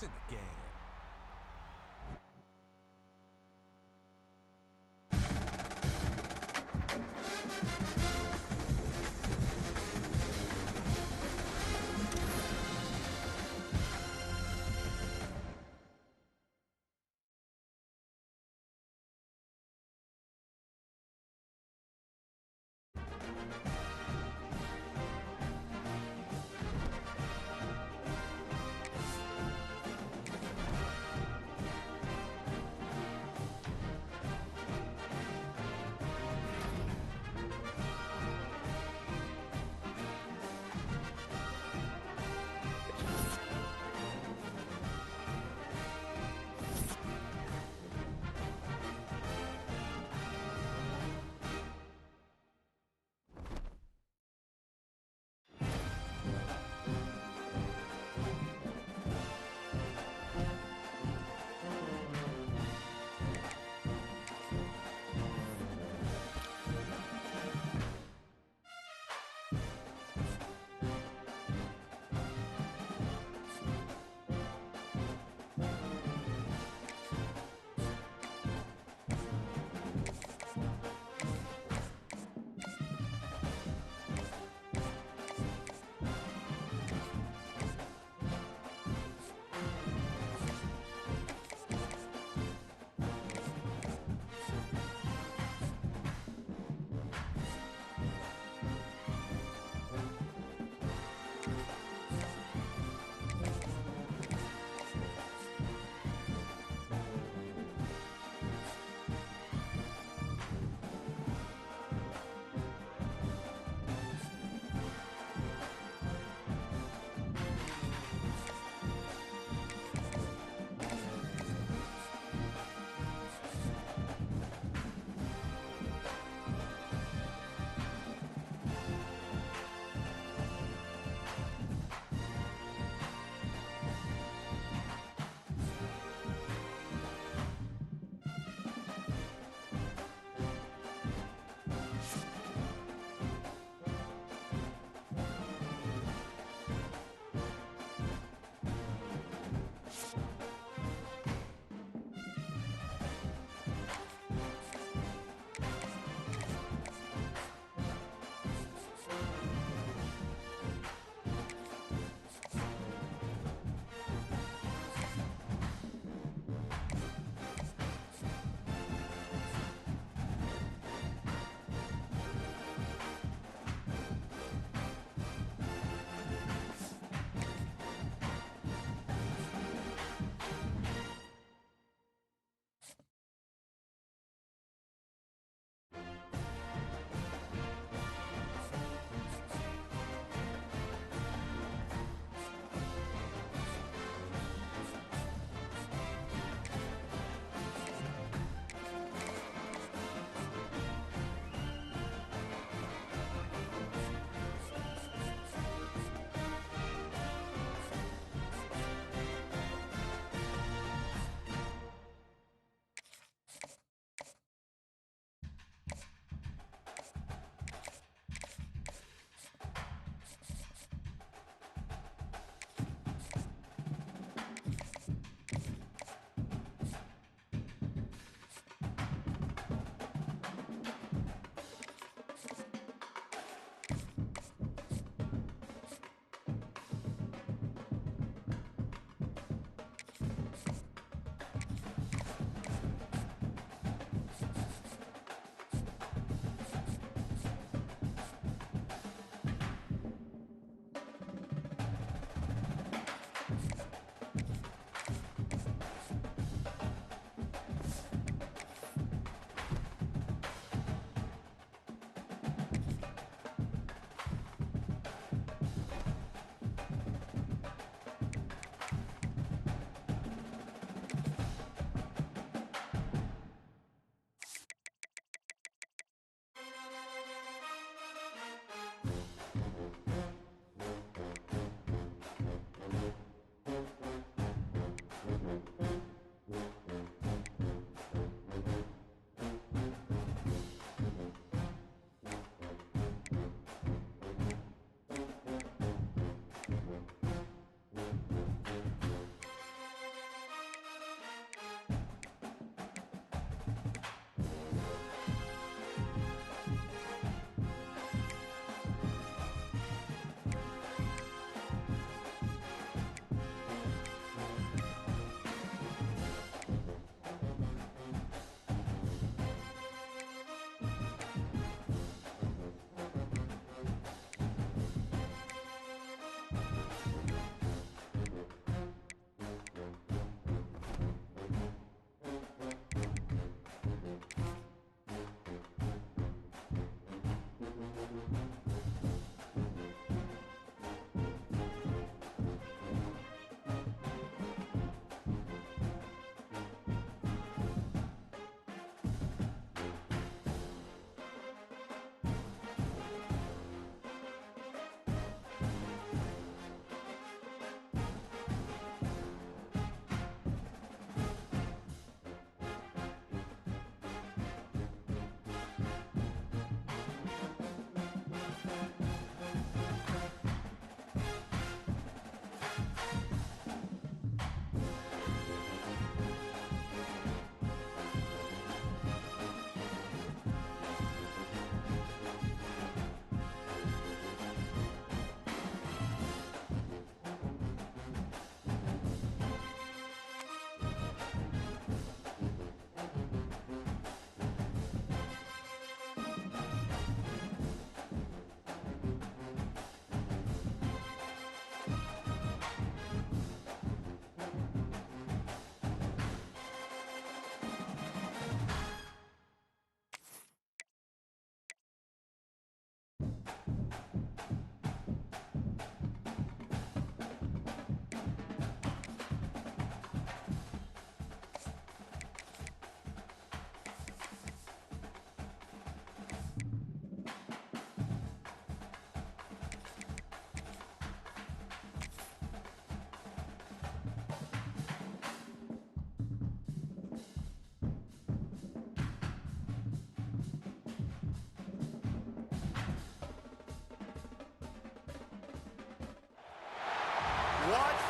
in the game.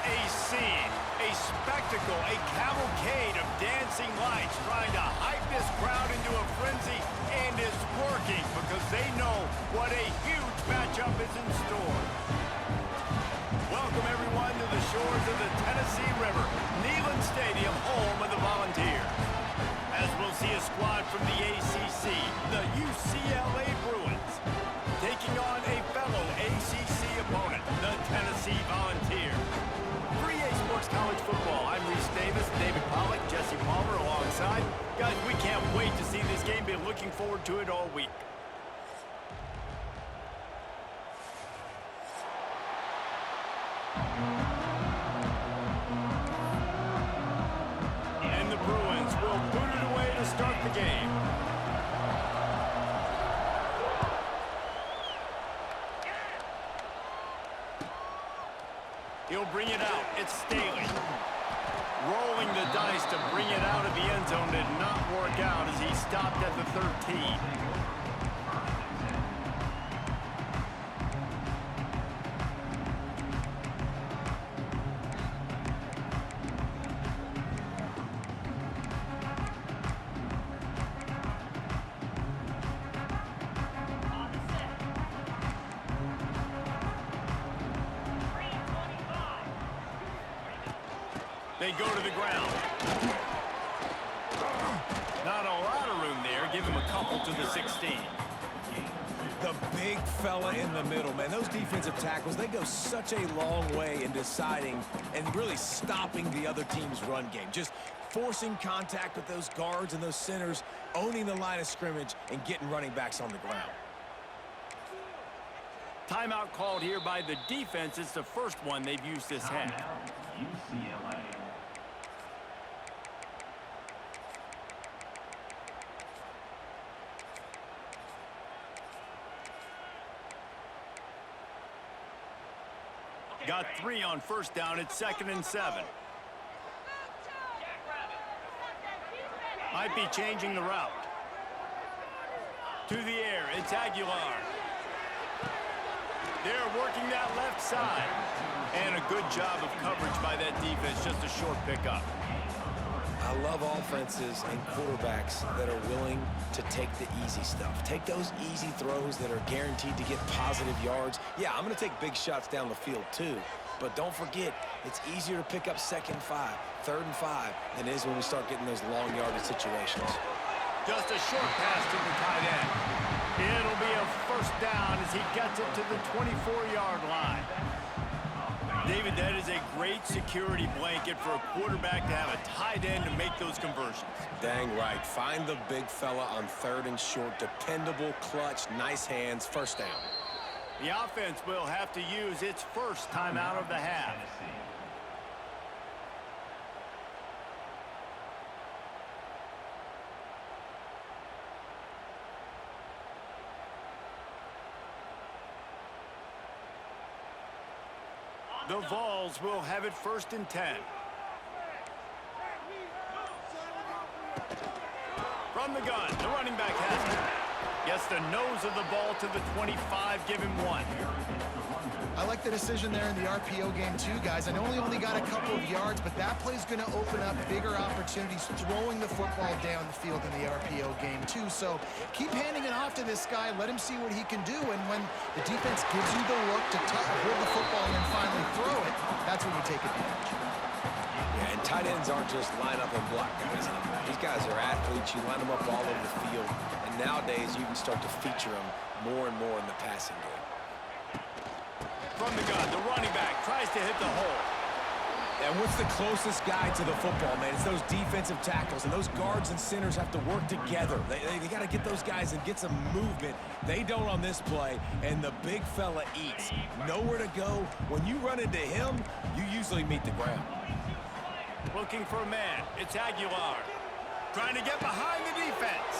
a scene, a spectacle, a cavalcade of dancing lights trying to hype this crowd into a frenzy, and it's working because they know what a huge matchup is in store. Welcome everyone to the shores of the Tennessee River, Neyland Stadium, home of the Volunteers. As we'll see a squad from the ACC, the UCLA Bruins, taking on a fellow ACC opponent, the Tennessee Volunteers. For EA Sports College Football, I'm Reese Davis, David Pollack, Jesse Palmer alongside. Guys, we can't wait to see this game. Been looking forward to it all week. And the Bruins will boot it away to start the game. He'll bring it out. It's Staley. Rolling the dice to bring it out of the end zone did not work out as he stopped at the 13. They go to the ground. Not a lot of room there. Give him a couple to the 16. The big fella in the middle, man. Those defensive tackles, they go such a long way in deciding and really stopping the other team's run game. Just forcing contact with those guards and those centers, owning the line of scrimmage, and getting running backs on the ground. Timeout called here by the defense. It's the first one they've used this half. UCLA. Got 3 on first down. It's 2nd and 7. Might be changing the route. To the air. It's Aguilar. They're working that left side. And a good job of coverage by that defense. Just a short pickup. I love offenses and quarterbacks that are willing to take the easy stuff. Take those easy throws that are guaranteed to get positive yards. Yeah, I'm going to take big shots down the field too. But don't forget, it's easier to pick up 2nd and 5, 3rd and 5 than it is when we start getting those long yardage situations. Just a short pass to the tight end. It'll be a first down as he gets it to the 24-yard line. David, that is a great security blanket for a quarterback to have a tight end to make those conversions. Dang right. Find the big fella on 3rd and short. Dependable, clutch, nice hands, first down. The offense will have to use its first timeout of the half. The Vols will have it 1st and 10. From the gun, the running back has it. Gets the nose of the ball to the 25, give him 1. I like the decision there in the RPO game too, guys. I know he only got a couple of yards, but that play's going to open up bigger opportunities throwing the football down the field in the RPO game too. So keep handing it off to this guy. Let him see what he can do. And when the defense gives you the look to hold the football and then finally throw it, that's when you take advantage. Yeah, and tight ends aren't just line up and block guys. These guys are athletes. You line them up all over the field. And nowadays, you can start to feature them more and more in the passing game. From the gun, the running back tries to hit the hole. And what's the closest guy to the football, man? It's those defensive tackles, and those guards and centers have to work together. They got to get those guys and get some movement. They don't on this play, and the big fella eats. Nowhere to go. When you run into him, you usually meet the ground. Looking for a man. It's Aguilar. Trying to get behind the defense.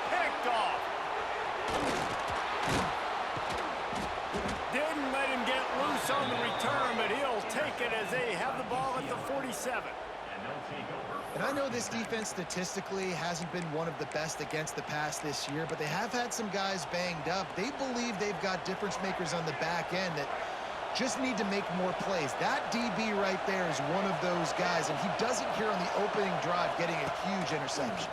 Picked off. Didn't let him get loose on the return, but he'll take it as they have the ball at the 47. And I know this defense statistically hasn't been one of the best against the pass this year, but they have had some guys banged up. They believe they've got difference makers on the back end that just need to make more plays. That DB right there is one of those guys, and he does it here on the opening drive, getting a huge interception.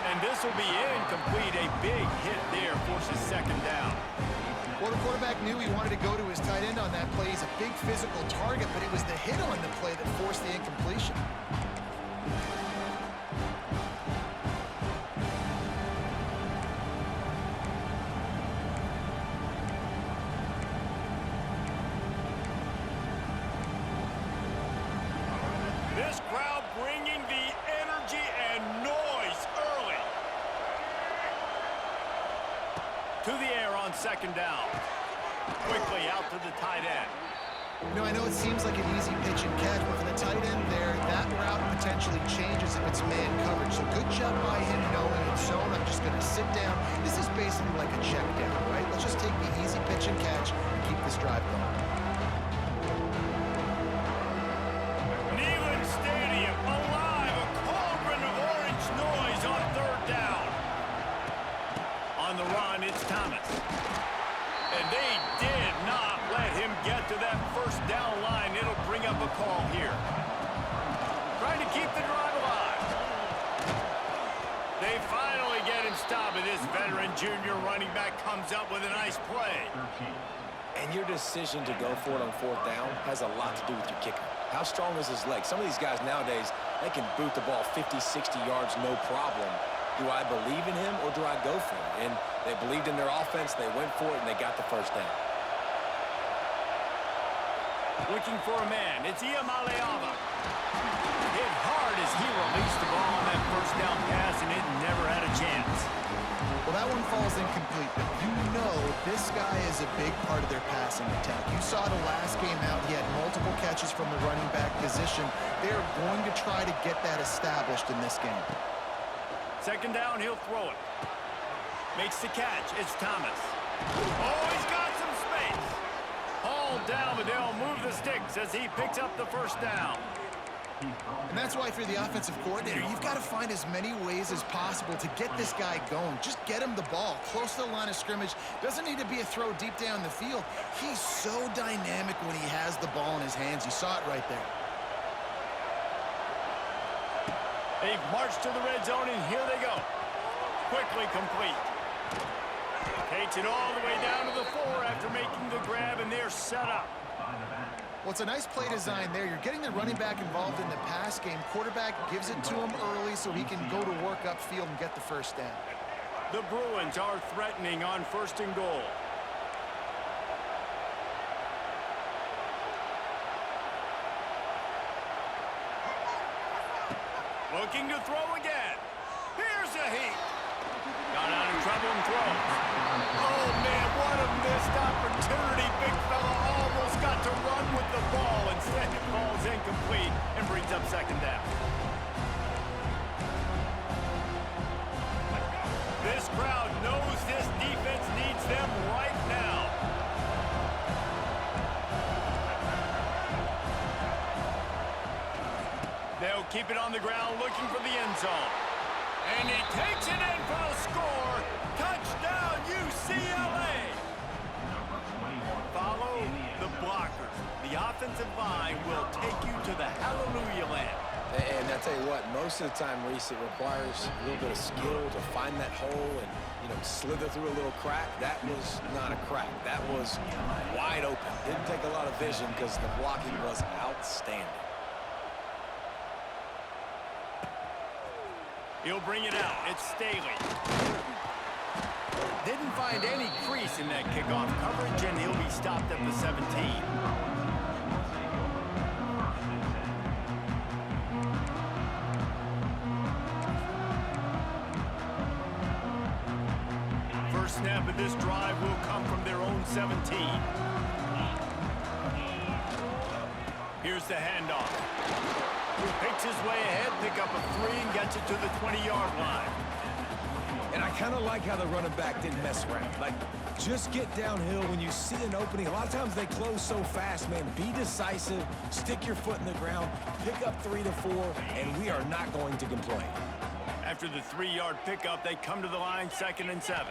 And this will be incomplete. A big hit there forces second down. Well, the quarterback knew he wanted to go to his tight end on that play. He's a big physical target, but it was the hit on the play that forced the incompletion. This crowd bringing the energy and noise early. To the air on second down. Quickly out to the tight end. You know, I know it seems like an easy pitch and catch, but for the tight end there, that route potentially changes if it's man coverage. So good job by him knowing it's zone. I'm just going to sit down. This is basically like a check down, right? Let's just take the easy pitch and catch and keep this drive going. Stadium alive, a cauldron of orange noise on third down. On the run, it's Thomas. And they did not let him get to that first down line. It'll bring up a call here. Trying to keep the drive alive. They finally get him stopped, and this veteran junior running back comes up with a nice play. And your decision to go for it on fourth down has a lot to do with your kicker. How strong is his leg? Some of these guys nowadays, they can boot the ball 50, 60 yards, no problem. Do I believe in him or do I go for it? And they believed in their offense, they went for it, and they got the first down. Looking for a man, it's Iamaleava. Hit hard as he released the ball on that first down pass, and it never had a chance. Well, that one falls incomplete, but you know this guy is a big part of their passing attack. You saw the last game out, he had multiple catches from the running back position. They're going to try to get that established in this game. Second down, he'll throw it. Makes the catch, it's Thomas. Oh, he's got some space. Hauled down, but they'll move the sticks as he picks up the first down. And that's why, if you're the offensive coordinator, you've got to find as many ways as possible to get this guy going. Just get him the ball close to the line of scrimmage. Doesn't need to be a throw deep down the field. He's so dynamic when he has the ball in his hands. You saw it right there. They've marched to the red zone, and here they go. Quickly complete. Takes it all the way down to the 4 after making the grab, and they're set up. Well, it's a nice play design there. You're getting the running back involved in the pass game. Quarterback gives it to him early so he can go to work upfield and get the first down. The Bruins are threatening on first and goal. Looking to throw again. Here's a heat. Got out of trouble and throws. Oh, man, what a missed opportunity. Big fella almost got to run with the ball. Instead, it falls incomplete and brings up second down. This crowd knows this defense needs them right now. They'll keep it on the ground looking for the end zone. And he takes it in for the score. Touchdown, UCLA. Follow the blockers. The offensive line will take you to the hallelujah land. And I tell you what, most of the time, Reese, it requires a little bit of skill to find that hole and, slither through a little crack. That was not a crack. That was wide open. Didn't take a lot of vision because the blocking was outstanding. He'll bring it out. It's Staley. Didn't find any crease in that kickoff coverage, and he'll be stopped at the 17. First snap of this drive will come from their own 17. Here's the handoff. Picks his way ahead, pick up a 3, and gets it to the 20-yard line. And I kind of like how the running back didn't mess around. Like, just get downhill when you see an opening. A lot of times they close so fast, man. Be decisive, stick your foot in the ground, pick up 3 to 4, and we are not going to complain. After the 3-yard pickup, they come to the line 2nd and 7.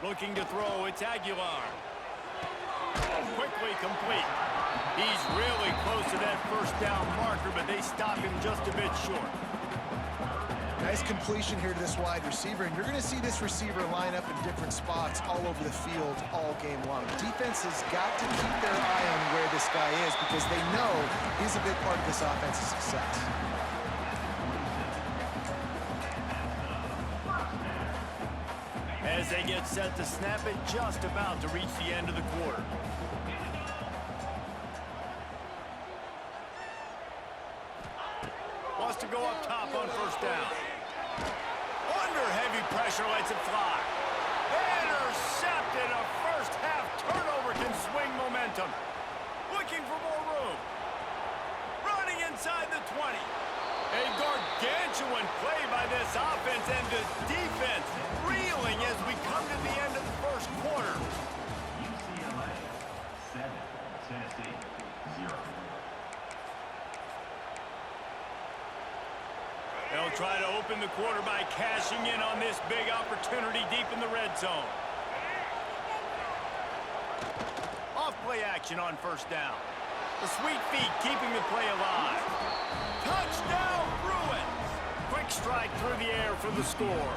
Looking to throw, it's Aguilar. Quickly complete. He's really close to that first down marker, but they stop him just a bit short. Nice completion here to this wide receiver, and you're going to see this receiver line up in different spots all over the field all game long. Defense has got to keep their eye on where this guy is because they know he's a big part of this offense's success. As they get set to snap it, just about to reach the end of the quarter. Wants to go up top on first down. Under heavy pressure, lets it fly. Intercepted. A first half turnover can swing momentum. Looking for more room. Running inside the 20. A gargantuan play by this offense, and the defense reeling as we come to the end of the first quarter. UCLA 7, Tennessee 0. They'll try to open the quarter by cashing in on this big opportunity deep in the red zone. Off play action on first down. The sweet feet keeping the play alive. Touchdown, Bruins! Quick strike through the air for the score.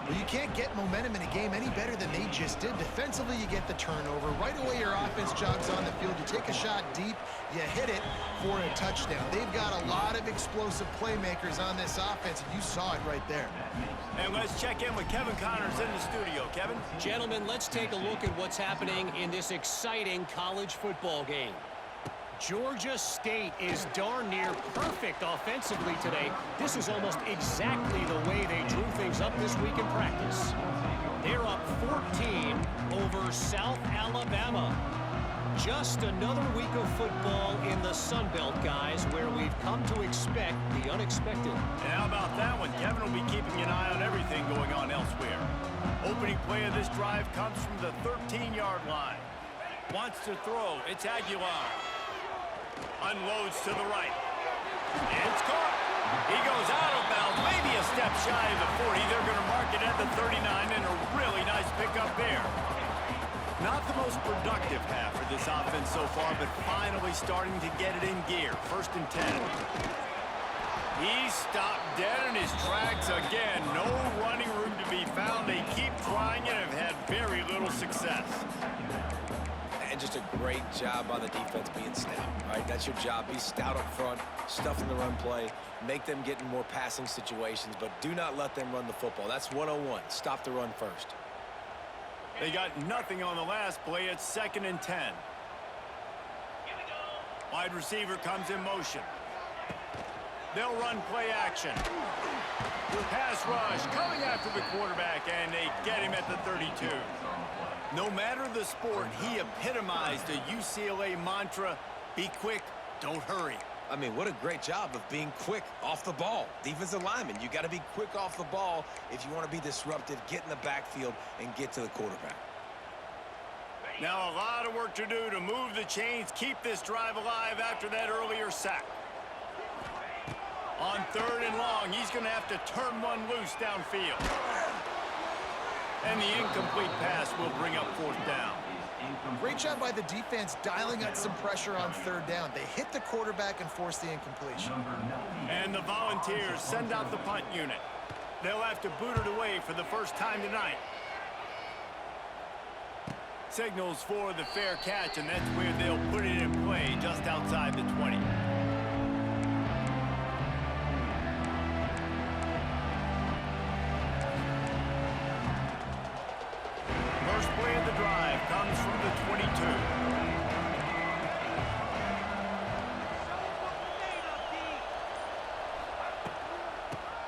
Well, you can't get momentum in a game any better than they just did. Defensively, you get the turnover. Right away, your offense jogs on the field. You take a shot deep, you hit it for a touchdown. They've got a lot of explosive playmakers on this offense, and you saw it right there. And let's check in with Kevin Connors in the studio. Kevin? Gentlemen, let's take a look at what's happening in this exciting college football game. Georgia State is darn near perfect offensively today. This is almost exactly the way they drew things up this week in practice. They're up 14 over South Alabama. Just another week of football in the Sun Belt, guys, where we've come to expect the unexpected. And how about that one? Kevin will be keeping an eye on everything going on elsewhere. Opening play of this drive comes from the 13-yard line. Wants to throw. It's Aguilar. Unloads to the right. It's caught. He goes out of bounds, maybe a step shy of the 40. They're going to mark it at the 39, and a really nice pickup there. Not the most productive half for this offense so far, but finally starting to get it in gear. First and 10. He's stopped dead in his tracks again. No running room to be found. They keep trying it and have had very little success. And just a great job by the defense being stout, right? That's your job. Be stout up front, stuff in the run play, make them get in more passing situations, but do not let them run the football. That's 101. Stop the run first. They got nothing on the last play. It's second and 10. Wide receiver comes in motion. They'll run play action. Pass rush coming after the quarterback, and they get him at the 32. No matter the sport, he epitomized the UCLA mantra, be quick, don't hurry. I mean, what a great job of being quick off the ball. Defensive lineman, you got to be quick off the ball if you want to be disruptive, get in the backfield, and get to the quarterback. Now a lot of work to do to move the chains, keep this drive alive after that earlier sack. On third and long, he's going to have to turn one loose downfield. And the incomplete pass will bring up fourth down. Great job by the defense dialing up some pressure on third down. They hit the quarterback and forced the incompletion. And the Volunteers send out the punt unit. They'll have to boot it away for the first time tonight. Signals for the fair catch, and that's where they'll put it in play just outside the 20. First play of the drive comes from the 22.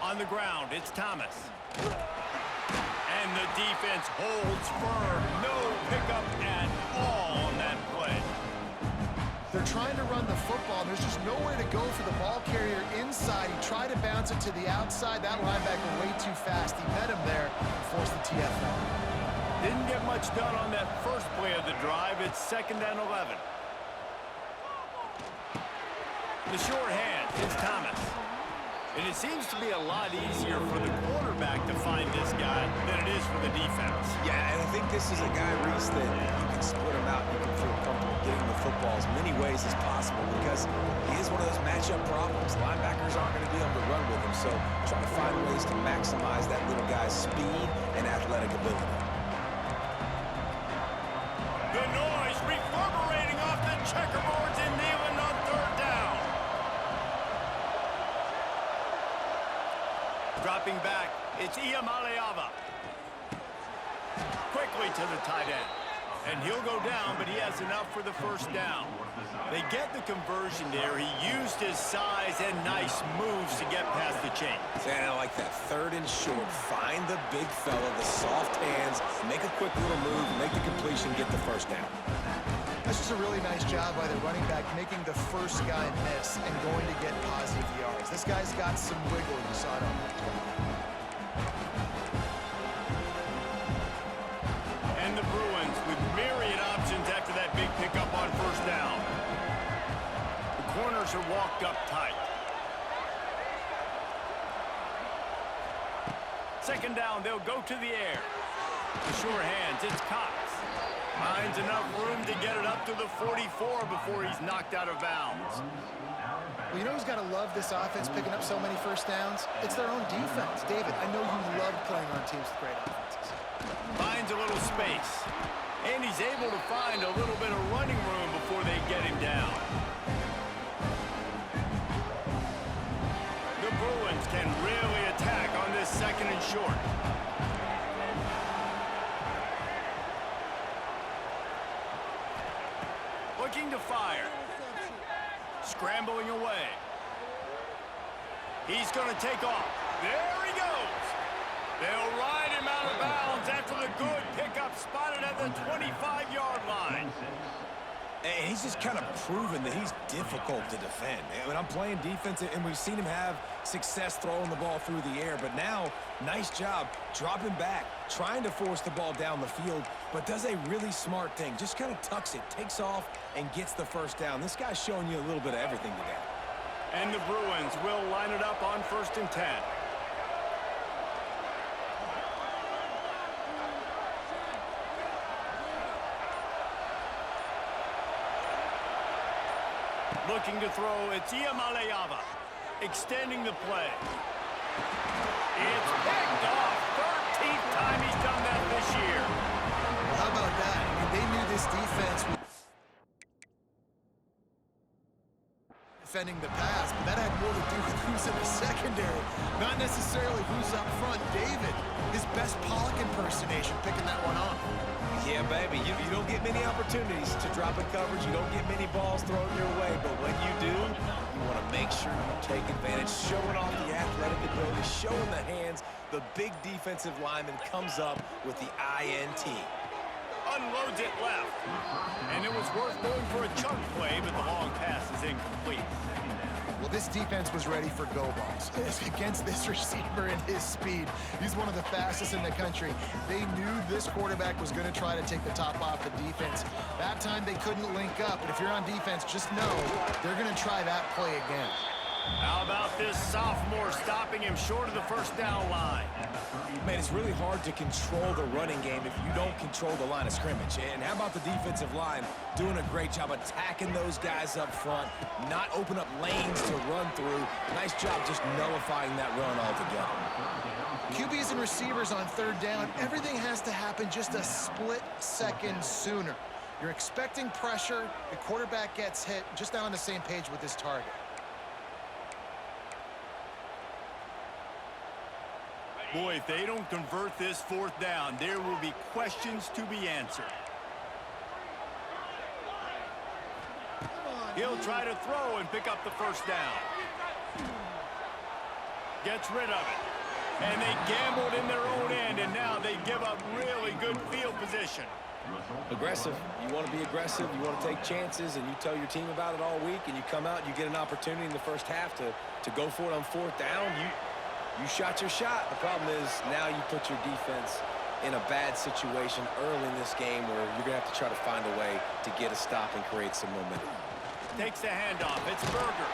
On the ground, it's Thomas. And the defense holds firm. No pickup at all on that play. They're trying to run the football. There's just nowhere to go for the ball carrier inside. He tried to bounce it to the outside. That linebacker way too fast. He met him there and forced the TFL. Didn't get much done on that first play of the drive. It's second and 11. The short hand, it's Thomas. And it seems to be a lot easier for the quarterback to find this guy than it is for the defense. Yeah, and if think this is a guy, Reese, that you can split him out. You can feel comfortable getting the football as many ways as possible because he is one of those matchup problems. Linebackers aren't going to be able to run with him, so try to find ways to maximize that little guy's speed and athletic ability. The noise reverberating off the checkerboards in Neyland on third down. Dropping back, it's Iamaleava. Quickly to the tight end. And he'll go down, but he has enough for the first down. They get the conversion there. He used his size and nice moves to get past the chains. And I like that. Third and short. Find the big fella, the soft hands, make a quick little move, make the completion, get the first down. That's just a really nice job by the running back, making the first guy miss and going to get positive yards. This guy's got some wiggle. You saw it on that play. And the Bruins with myriad options after that big pickup on first down. The corners are walked up tight. Second down, they'll go to the air. The sure hands, it's Cox. Finds enough room to get it up to the 44 before he's knocked out of bounds. Well, you know who's got to love this offense picking up so many first downs? It's their own defense. David, I know you love playing on teams with great offenses. Finds a little space. And he's able to find a little bit of running room before they get him down. The Bruins can really attack on this second and short. Looking to fire. Scrambling away. He's going to take off. There he goes. They'll ride him out of bounds after the good pickup spotted at the 25-yard line. And he's just kind of proven that he's difficult to defend. When I'm playing defense, and we've seen him have success throwing the ball through the air, but now, nice job dropping back, trying to force the ball down the field, but does a really smart thing. Just kind of tucks it, takes off, and gets the first down. This guy's showing you a little bit of everything today. And the Bruins will line it up on 1st and 10. Looking to throw, it's Iamaleava. Extending the play. It's picked off. 13th time he's done that this year. How about that? I mean, they knew this defense was defending the pass, but that had more to do with who's in the secondary, not necessarily who's up front. David, his best Pollock impersonation, picking that one off. Yeah, baby, you don't get many opportunities to drop in coverage. You don't get many balls thrown your way, but when you do, you want to make sure you take advantage, showing off the athletic ability, showing the hands. The big defensive lineman comes up with the INT. Unloads it left. And it was worth going for a chunk play, but the long pass is incomplete. Well, this defense was ready for go balls. Against this receiver and his speed, he's one of the fastest in the country. They knew this quarterback was going to try to take the top off the defense. That time they couldn't link up, but if you're on defense, just know they're going to try that play again. How about this sophomore stopping him short of the first down line? Man, it's really hard to control the running game if you don't control the line of scrimmage. And how about the defensive line doing a great job attacking those guys up front, not open up lanes to run through. Nice job just nullifying that run altogether. QBs and receivers on third down, everything has to happen just a split second sooner. You're expecting pressure, the quarterback gets hit, just not on the same page with his target. Boy, if they don't convert this fourth down, there will be questions to be answered. He'll try to throw and pick up the first down. Gets rid of it. And they gambled in their own end, and now they give up really good field position. Aggressive. You want to be aggressive. You want to take chances, and you tell your team about it all week, and you come out and you get an opportunity in the first half to go for it on fourth down. You shot your shot. The problem is now you put your defense in a bad situation early in this game where you're going to have to try to find a way to get a stop and create some momentum. Takes the handoff. It's Berger.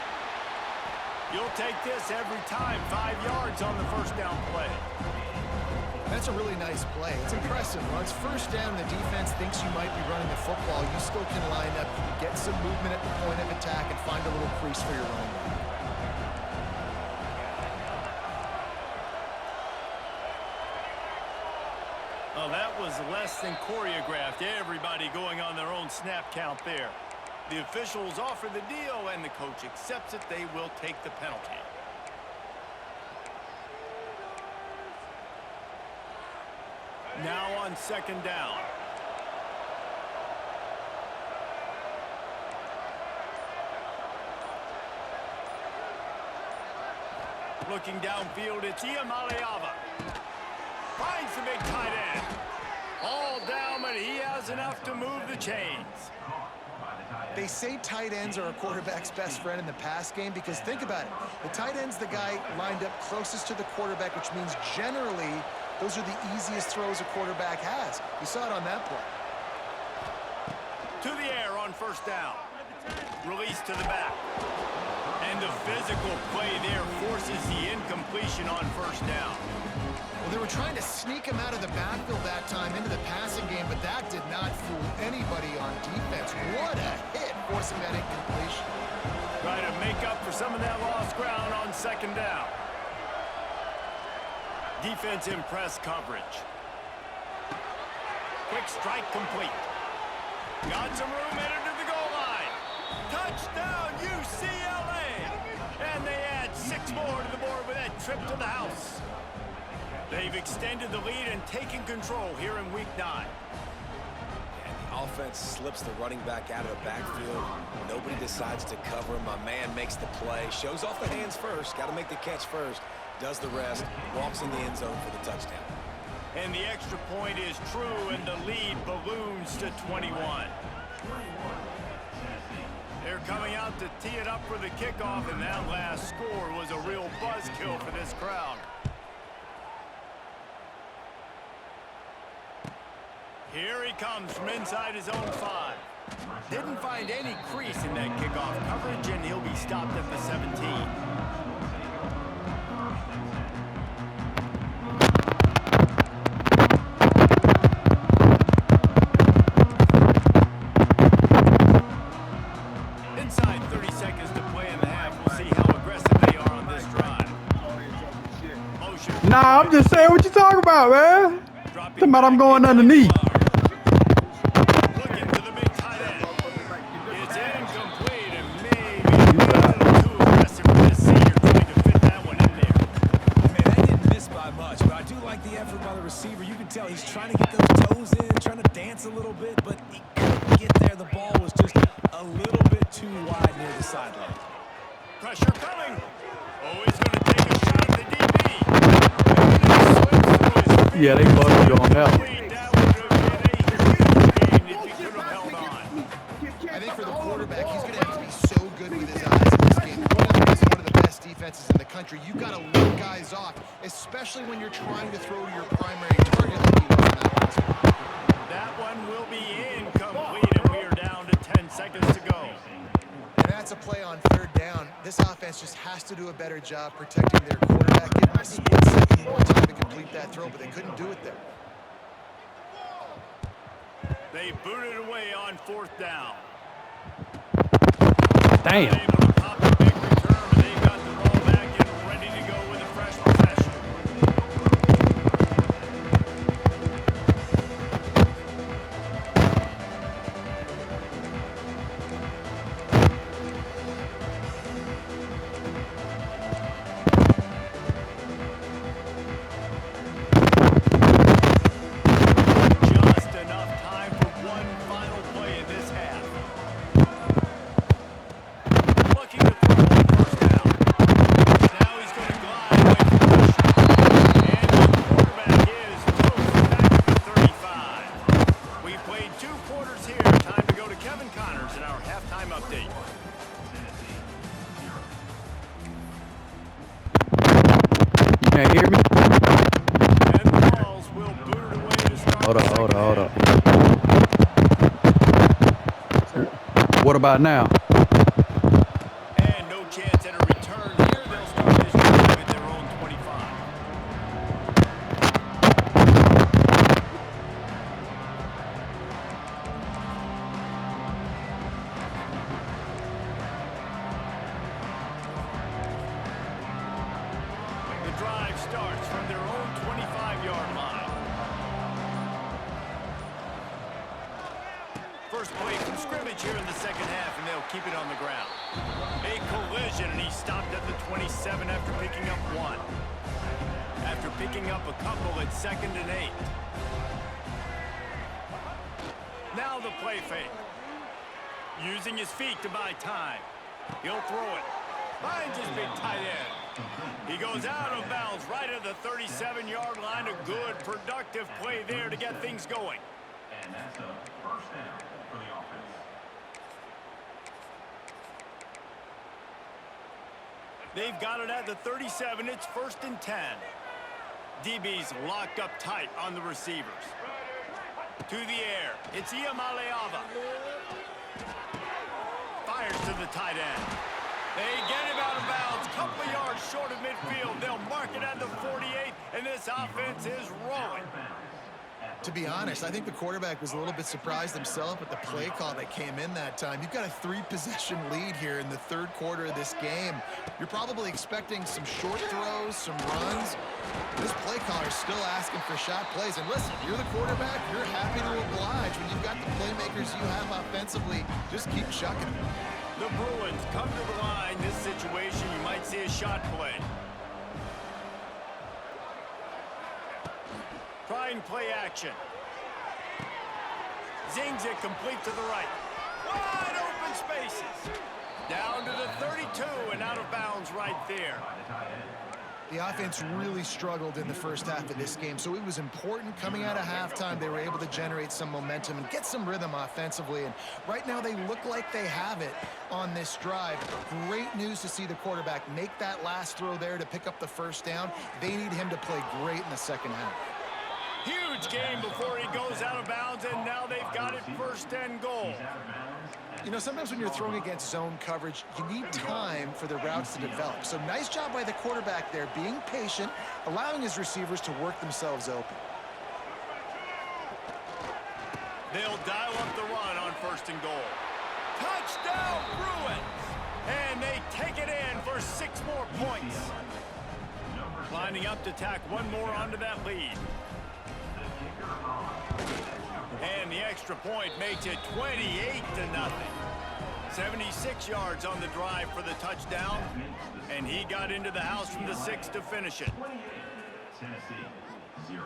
You'll take this every time. 5 yards on the first down play. That's a really nice play. It's impressive. When it's first down and the defense thinks you might be running the football, you still can line up, you can get some movement at the point of attack and find a little crease for your running back. Well, that was less than choreographed. Everybody going on their own snap count there. The officials offer the deal, and the coach accepts it. They will take the penalty. Now on second down. Looking downfield, it's Iamaleava. Finds the big tight end. All down, but he has enough to move the chains. They say tight ends are a quarterback's best friend in the pass game because think about it. The tight end's the guy lined up closest to the quarterback, which means generally those are the easiest throws a quarterback has. You saw it on that play. To the air on first down. Release to the back. And the physical play there forces the incompletion on first down. Well, they were trying to sneak him out of the backfield that time into the passing game, but that did not fool anybody on defense. What a hit forcing that incompletion. Try to make up for some of that lost ground on second down. Defense in press coverage. Quick strike complete. Got some room headed to the goal line. Touchdown, UCLA! And they add 6 more to the board with that trip to the house. They've extended the lead and taken control here in Week 9. And the offense slips the running back out of the backfield. Nobody decides to cover him. My man makes the play. Shows off the hands first. Got to make the catch first. Does the rest. Walks in the end zone for the touchdown. And the extra point is true, and the lead balloons to 21. They're coming out to tee it up for the kickoff, and that last score was a real buzzkill for this crowd. Here he comes from inside his own 5. Didn't find any crease in that kickoff coverage, and he'll be stopped at the 17. Inside 30 seconds to play in the half. We'll see how aggressive they are on this drive. Motion. Nah, I'm just saying what you talking about, man. Talking about I'm going underneath. Looking to the big tight end. It's incomplete and maybe a little too aggressive for this senior trying to fit that one in there. Man, that didn't miss by much, but I do like the effort by the receiver. You can tell he's trying to get those toes in, trying to dance a little bit, but he couldn't get there. The ball was just a little bit too wide near the sideline. Pressure coming. Oh, he's going to take a shot at the DB. Yeah, they fucked you on that one. I think for the quarterback, he's going to have to be so good with his eyes in this game. One of the best defenses in the country. You've got to lead guys off, especially when you're trying to throw to your primary target like he was in that last one. That one will be incomplete, and we are down to 10 seconds to go. And that's a play on third down. This offense just has to do a better job protecting their quarterback. Give him a split second more time to complete that throw, but they couldn't do it there. They booted away on fourth down. Damn. Able to pop a big return, but they've got the ball back and ready to go with a fresh possession. Just enough time for one final play in this half. Looking to throw on first down. Now he's going to glide away from the and the quarterback is toast back at the 35. We played 2 quarters here. Time to go to Kevin Connors in our halftime update. Can't hear me? And the balls will boot it away to start Hold the up, hold second up, hold half. up. What about now? And no chance at a return here. They'll start this drive at their own 25. first play from scrimmage here in the second half, and they'll keep it on the ground. A collision, and he stopped at the 27 after picking up 1. After picking up a couple, it's 2nd and 8. Now the play fake. Using his feet to buy time. He'll throw it. Finds his big tight end. He goes out of bounds right at the 37-yard line. A good, productive play there to get things going. And that's a first down for the offense. They've got it at the 37. It's 1st and 10. DB's locked up tight on the receivers. To the air. It's Iamaleava. Fires to the tight end. They get him out of bounds. Couple of yards short of midfield. They'll mark it at the 48, and this offense is rolling. To be honest, I think the quarterback was a little bit surprised himself at the play call that came in that time. You've got a 3-possession lead here in the 3rd quarter of this game. You're probably expecting some short throws, some runs. This play caller's still asking for shot plays. And listen, you're the quarterback. You're happy to oblige. When you've got the playmakers you have offensively, just keep chucking them. The Bruins come to the line. This situation, you might see a shot play. Trying play action. Zings it complete to the right. Wide open spaces. Down to the 32 and out of bounds right there. The offense really struggled in the first half of this game, so it was important coming out of halftime. They were able to generate some momentum and get some rhythm offensively, and right now they look like they have it on this drive. Great news to see the quarterback make that last throw there to pick up the first down. They need him to play great in the second half. Huge game before he goes out of bounds, and now they've got it 1st and goal. You know, sometimes when you're throwing against zone coverage, you need time for the routes to develop. So nice job by the quarterback there, being patient, allowing his receivers to work themselves open. They'll dial up the run on 1st and goal. Touchdown, Bruins! And they take it in for 6 more points. Lining up to tack one more onto that lead. And the extra point makes it 28-0. 76 yards on the drive for the touchdown. And he got into the house from the 6 to finish it. Tennessee, 0.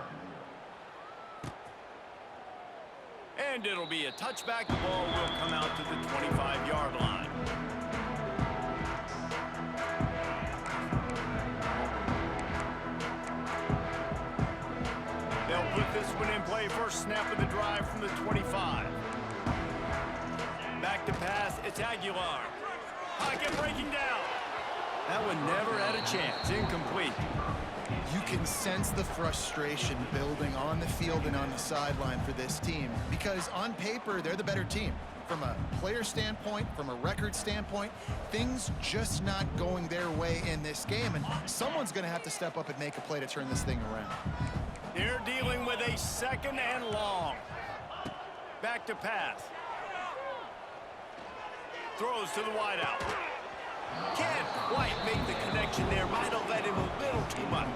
And it'll be a touchback. The ball will come out to the 25-yard line. They'll put this one in play. First snap of the drive from the 25. Back to pass. It's Aguilar. Pocket breaking down. That one never had a chance. Incomplete. You can sense the frustration building on the field and on the sideline for this team because on paper, they're the better team. From a player standpoint, from a record standpoint, things just not going their way in this game, and someone's going to have to step up and make a play to turn this thing around. They're dealing with a 2nd and long. Back to pass. Throws to the wideout. Can't quite make the connection there. Might have let him a little too much.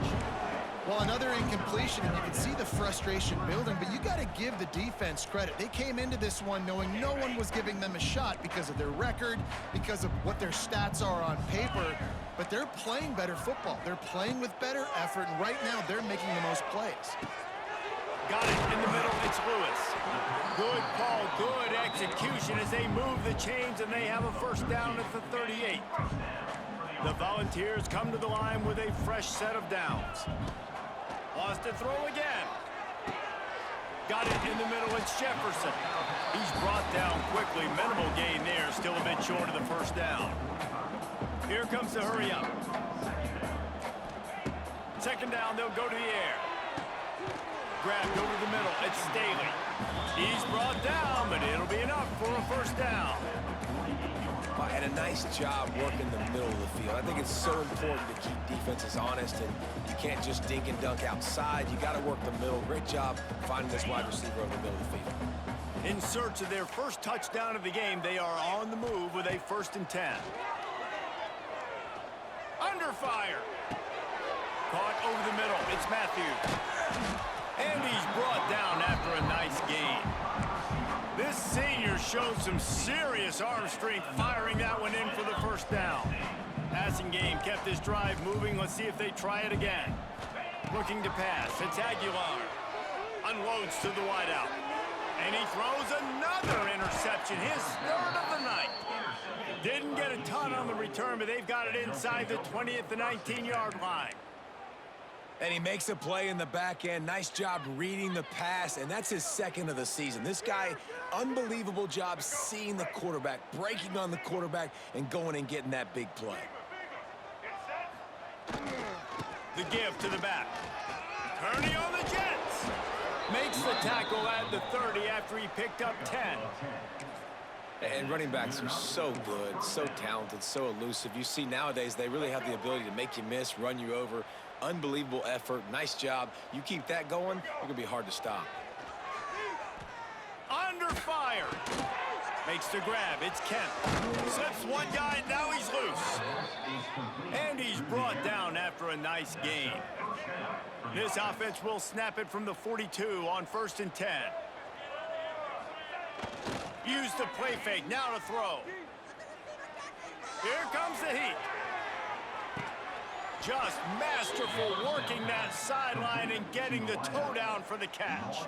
Well, another incompletion, and you can see the frustration building, but you got to give the defense credit. They came into this one knowing no one was giving them a shot because of their record, because of what their stats are on paper, but they're playing better football. They're playing with better effort, and right now they're making the most plays. Got it in the middle. It's Lewis. Good call, good execution as they move the chains, and they have a first down at the 38. The Volunteers come to the line with a fresh set of downs. Lost to throw again. Got it in the middle. It's Jefferson. He's brought down quickly. Minimal gain there. Still a bit short of the first down. Here comes the hurry up. Second down, they'll go to the air. Grabbed over the middle. It's Staley. He's brought down, but it'll be enough for a first down. And a nice job working the middle of the field. I think it's so important to keep defenses honest, and you can't just dink and dunk outside. You got to work the middle. Great job finding this wide receiver over the middle of the field. In search of their first touchdown of the game, they are on the move with a 1st and 10. Under fire. Caught over the middle. It's Matthews. And he's brought down after a nice gain. This senior showed some serious arm strength firing that one in for the first down. Passing game kept this drive moving. Let's see if they try it again. Looking to pass. It's Aguilar. Unloads to the wideout. And he throws another interception. His third of the night. Didn't get a ton on the return, but they've got it inside the 20 at the 19-yard line. And he makes a play in the back end. Nice job reading the pass, and that's his second of the season. This guy, unbelievable job seeing the quarterback, breaking on the quarterback, and going and getting that big play. The give to the back. Turning on the Jets. Makes the tackle at the 30 after he picked up 10. And running backs are so good, so talented, so elusive. You see nowadays they really have the ability to make you miss, run you over. Unbelievable effort. Nice job. You keep that going, you're going to be hard to stop. Under fire. Makes the grab. It's Kemp. Slips one guy, now he's loose. And he's brought down after a nice gain. This offense will snap it from the 42 on 1st and 10. Use the play fake. Now to throw. Here comes the heat. Just masterful working that sideline and getting the toe down for the catch.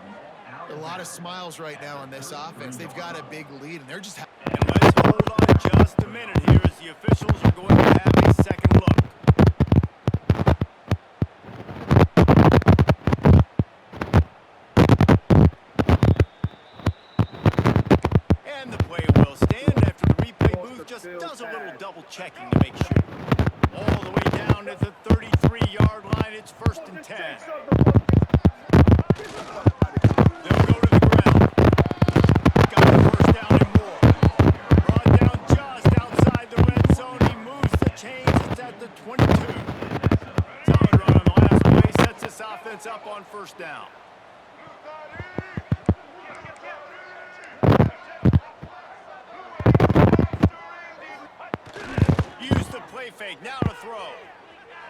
A lot of smiles right now on this offense. They've got a big lead, and they're just... And let's hold on just a minute here as the officials are going to have a second look. And the play will stand after the replay booth just does a little double checking to make sure. All the way down at the 33-yard line, it's 1st and 10. They'll go to the ground. Got the first down and more. Brought down just outside the red zone. He moves the chains. It's at the 22. Solid run on the last play. Sets this offense up on 1st down. Play fake, now to throw.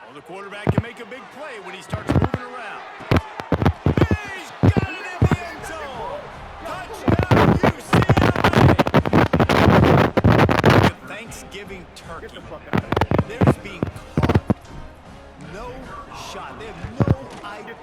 Well, the quarterback can make a big play when he starts moving around. He's got it in the end zone. Touchdown, UCLA. The Thanksgiving turkey. There's being carved. No shot. They have no idea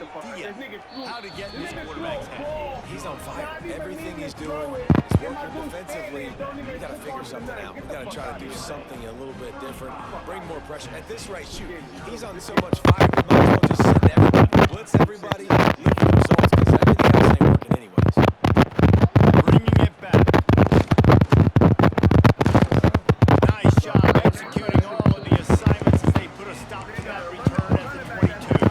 how to get in this quarterback's head. He's on fire. Everything he's doing is working defensively. We got to figure something out. We got to try to do something a little bit different. Bring more pressure. At this rate, shoot, he's on so much fire. We might as well just send everybody, blitz everybody, look for results because everything else ain't working anyways. Bringing it back. Nice job executing all of the assignments as they put a stop to that return at the 22.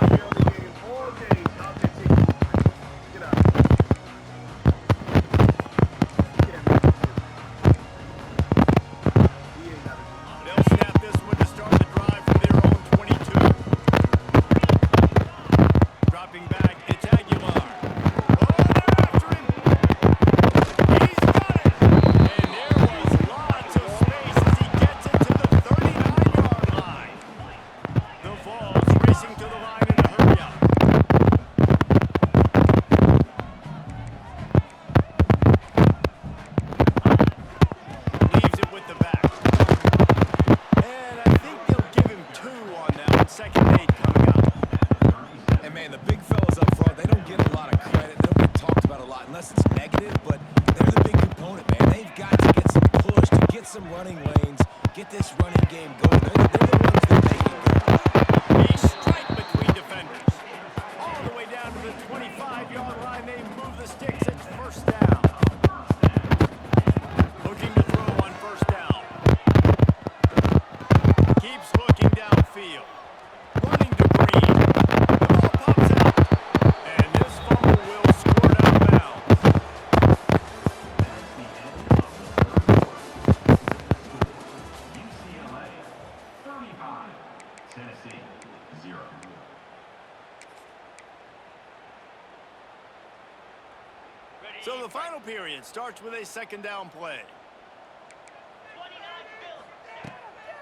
So the final period starts with a 2nd down play.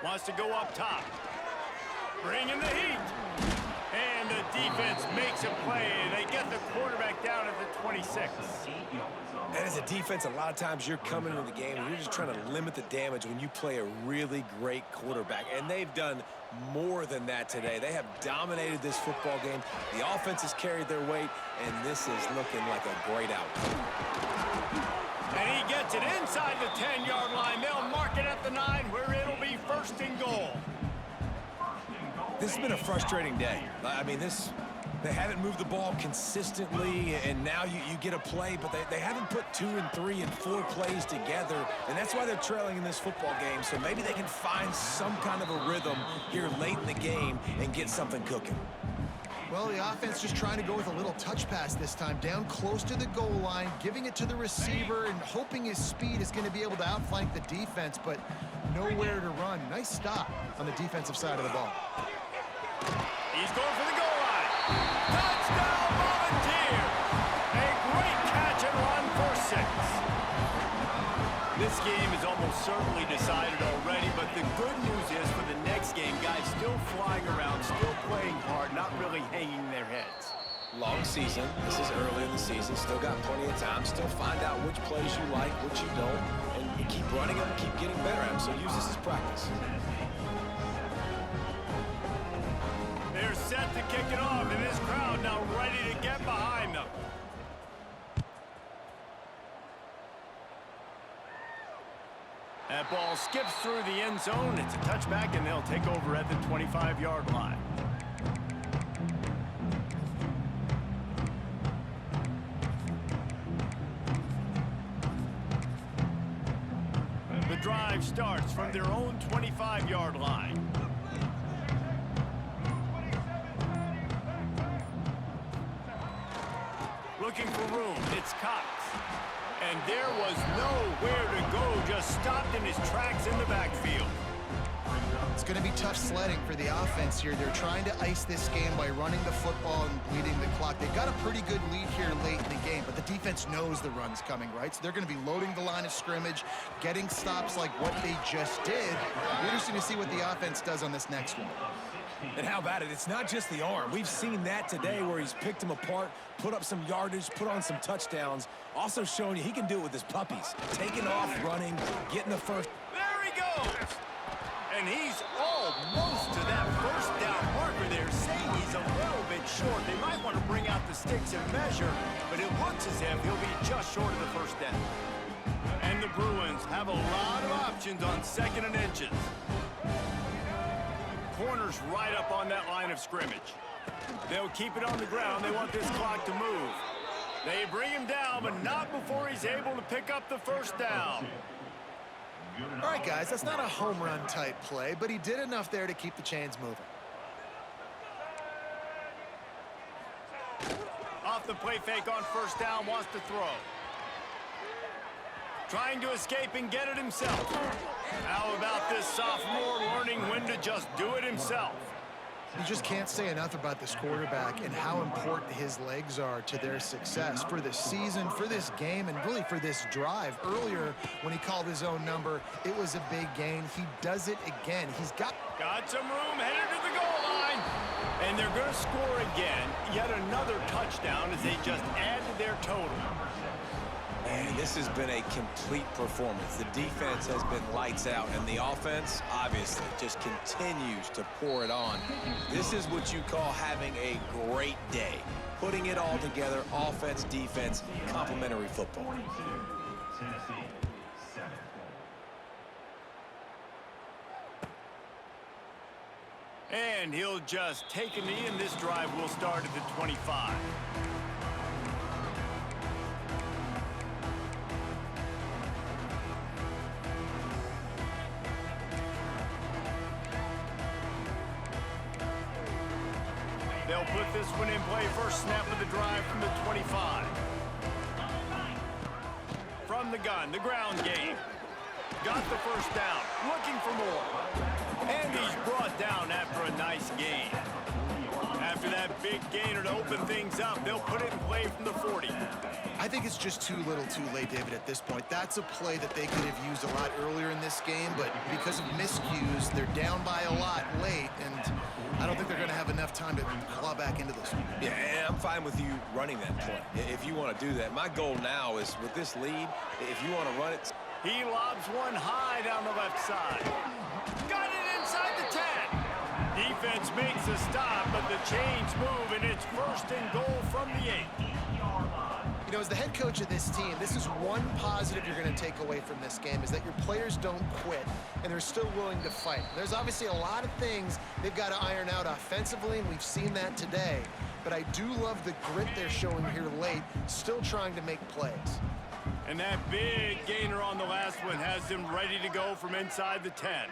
Wants to go up top. Bringing the heat. And the defense makes a play. They get the quarterback down at the 26. That is a defense, a lot of times you're coming into the game and you're just trying to limit the damage when you play a really great quarterback. And they've done more than that today. They have dominated this football game. The offense has carried their weight, and this is looking like a great outcome. And he gets it inside the 10-yard line. They'll mark it at the 9 where it'll be 1st and goal. This has been a frustrating day. I mean, they haven't moved the ball consistently, and now you get a play, but they haven't put 2 and 3 and 4 plays together, and that's why they're trailing in this football game. So maybe they can find some kind of a rhythm here late in the game and get something cooking. Well, the offense just trying to go with a little touch pass this time, down close to the goal line, giving it to the receiver and hoping his speed is going to be able to outflank the defense, but nowhere to run. Nice stop on the defensive side of the ball. He's going for the goal line. Touchdown, Volunteers! A great catch and run for 6. This game is almost certainly decided already, but the good news is for the next game, guys still flying around, still playing hard, not really hanging their heads. Long season. This is early in the season. Still got plenty of time. Still find out which plays you like, which you don't, and you keep running them, keep getting better at them. So use this as practice. They're set to kick it off, and this crowd now ready to get behind them. That ball skips through the end zone. It's a touchback, and they'll take over at the 25-yard line. The drive starts from their own 25-yard line. Looking for room, it's Cox. And there was nowhere to go, just stopped in his tracks in the backfield. It's going to be tough sledding for the offense here. They're trying to ice this game by running the football and bleeding the clock. They've got a pretty good lead here late in the game, but the defense knows the run's coming, right? So they're going to be loading the line of scrimmage, getting stops like what they just did. Interesting to see what the offense does on this next one. And how about it? It's not just the arm. We've seen that today where he's picked them apart, put up some yardage, put on some touchdowns. Also showing you he can do it with his puppies. Taking off, running, getting the first. There he goes! And he's almost to that first down marker there, saying he's a little bit short. They might want to bring out the sticks and measure, but it looks as if he'll be just short of the first down. And the Bruins have a lot of options on 2nd and inches. Corners right up on that line of scrimmage. They'll keep it on the ground. They want this clock to move. They bring him down, but not before he's able to pick up the first down. All right, guys, that's not a home run type play, but he did enough there to keep the chains moving. Off the play fake on first down, wants to throw. Trying to escape and get it himself. How about this sophomore learning when to just do it himself? You just can't say enough about this quarterback and how important his legs are to their success for this season, for this game, and really for this drive. Earlier, when he called his own number, it was a big gain. He does it again. He's got some room, headed to the goal line. And they're going to score again. Yet another touchdown as they just add to their total. And this has been a complete performance. The defense has been lights out, and the offense, obviously, just continues to pour it on. This is what you call having a great day. Putting it all together, offense, defense, complementary football. Tennessee, 7. And he'll just take a knee, and this drive will start at the 25. They'll put this one in play. First snap of the drive from the 25. From the gun, the ground game. Got the first down. Looking for more. And he's brought down after a nice gain. After that big gainer to open things up, they'll put it in play from the 40. I think it's just too little too late, David, at this point. That's a play that they could have used a lot earlier in this game, but because of miscues, they're down by a lot late, and I don't think they're going to have enough time to claw back into this one. Yeah, and I'm fine with you running that play if you want to do that. My goal now is with this lead, if you want to run it. He lobs one high down the left side. Got it inside the 10. Defense makes a stop, but the chains move, and it's 1st and goal from the 8. You know, as the head coach of this team, this is one positive you're going to take away from this game, is that your players don't quit, and they're still willing to fight. There's obviously a lot of things they've got to iron out offensively, and we've seen that today. But I do love the grit they're showing here late, still trying to make plays. And that big gainer on the last one has them ready to go from inside the 10.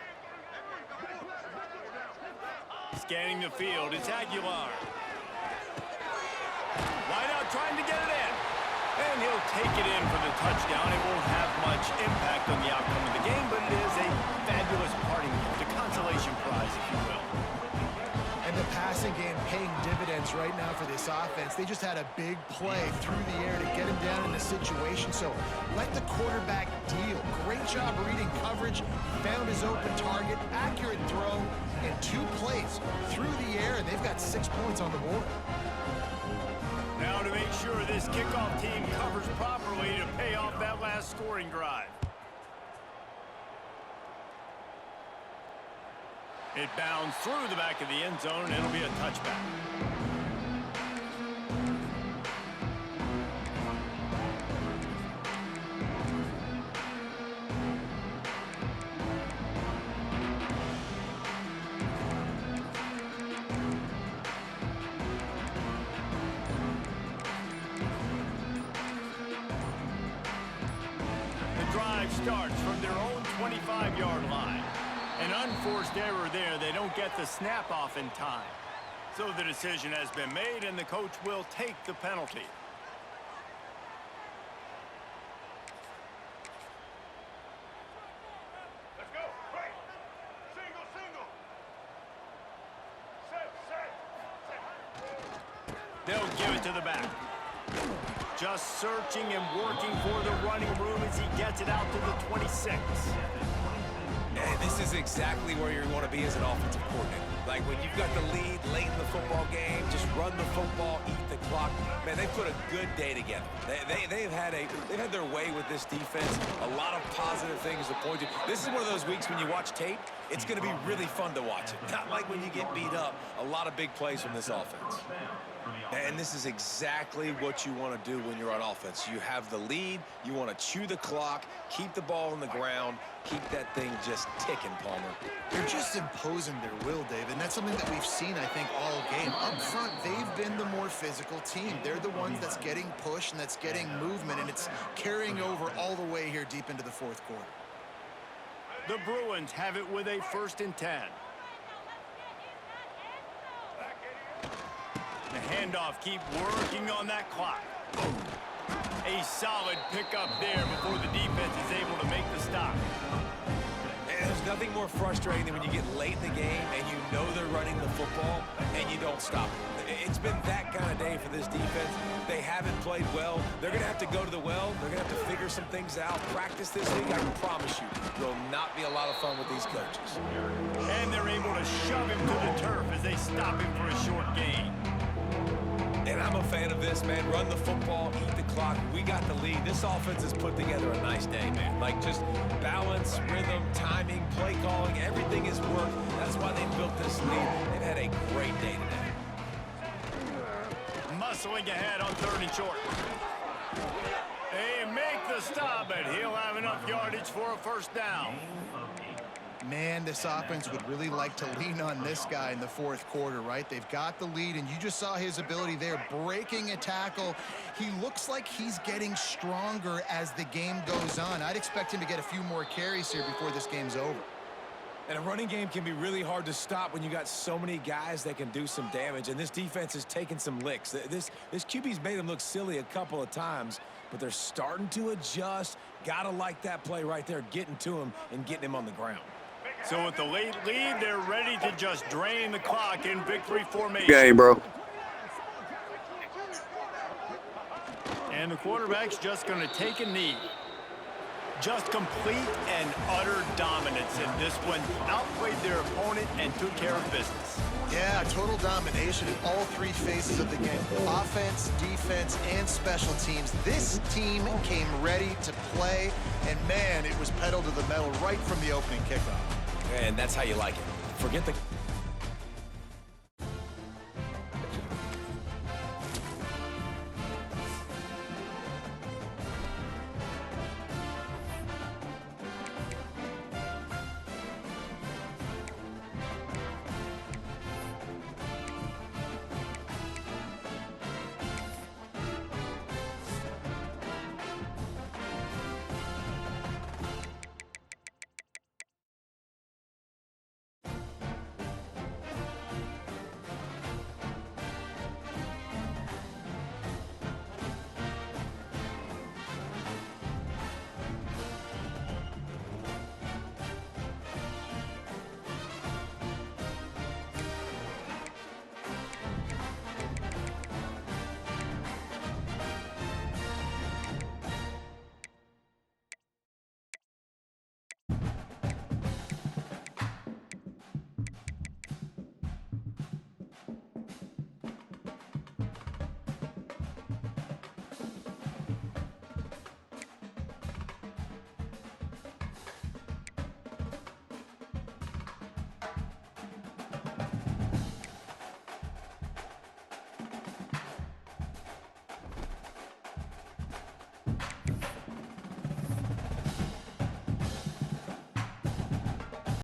Scanning the field, it's Aguilar. Wide out trying to get it in. And he'll take it in for the touchdown. It won't have much impact on the outcome of the game, but it is a fabulous parting gift, a consolation prize, if you will. And the passing game paying dividends right now for this offense. They just had a big play through the air to get him down in the situation. So let the quarterback deal. Great job reading coverage. Found his open target. Accurate throw. And 2 plays through the air, and they've got 6 points on the board. Now to make sure this kickoff team covers properly to pay off that last scoring drive. It bounds through the back of the end zone, and it'll be a touchback. Starts from their own 25-yard line. An unforced error there. They don't get the snap off in time. So the decision has been made, and the coach will take the penalty. Let's go. Right. Single, single. Set. They'll give it to the back. Just searching and working for the running room as he gets it out to the 26. And this is exactly where you want to be as an offensive coordinator. Like when you've got the lead late in the football game, just run the football, eat the clock. Man, they put a good day together. They've had their way with this defense. A lot of positive things to point to. This is one of those weeks when you watch tape, it's going to be really fun to watch it. Not like when you get beat up. A lot of big plays from this offense. And this is exactly what you want to do when you're on offense. You have the lead. You want to chew the clock, keep the ball on the ground, keep that thing just ticking, Palmer. They're just imposing their will, Dave, and that's something that we've seen, I think, all game. Up front, they've been the more physical team. They're the ones that's getting pushed and that's getting movement, and it's carrying over all the way here deep into the 4th quarter. The Bruins have it with a 1st and 10. The handoff, keep working on that clock. A solid pickup there before the defense is able to make the stop. And there's nothing more frustrating than when you get late in the game and you know they're running the football and you don't stop it. It's been that kind of day for this defense. They haven't played well. They're going to have to go to the well. They're going to have to figure some things out. Practice this week, I can promise you, will not be a lot of fun with these coaches. And they're able to shove him to the turf as they stop him for a short gain. And I'm a fan of this, man. Run the football, eat the clock. We got the lead. This offense has put together a nice day, man. Like just balance, rhythm, timing, play calling, everything has worked. That's why they built this lead. They've had a great day today. Muscling ahead on 3rd and short. They make the stop, but he'll have enough yardage for a 1st down. Man, this offense would really like to lean on this guy in the 4th quarter, right? They've got the lead, and you just saw his ability there, breaking a tackle. He looks like he's getting stronger as the game goes on. I'd expect him to get a few more carries here before this game's over. And a running game can be really hard to stop when you got so many guys that can do some damage, and this defense is taking some licks. This QB's made them look silly a couple of times, but they're starting to adjust. Gotta like that play right there, getting to him and getting him on the ground. So with the late lead, they're ready to just drain the clock in victory formation. Game, bro. And the quarterback's just going to take a knee. Just complete and utter dominance in this one. Outplayed their opponent and took care of business. Yeah, total domination in all three phases of the game. Offense, defense, and special teams. This team came ready to play, and man, it was pedal to the metal right from the opening kickoff. And that's how you like it. Forget the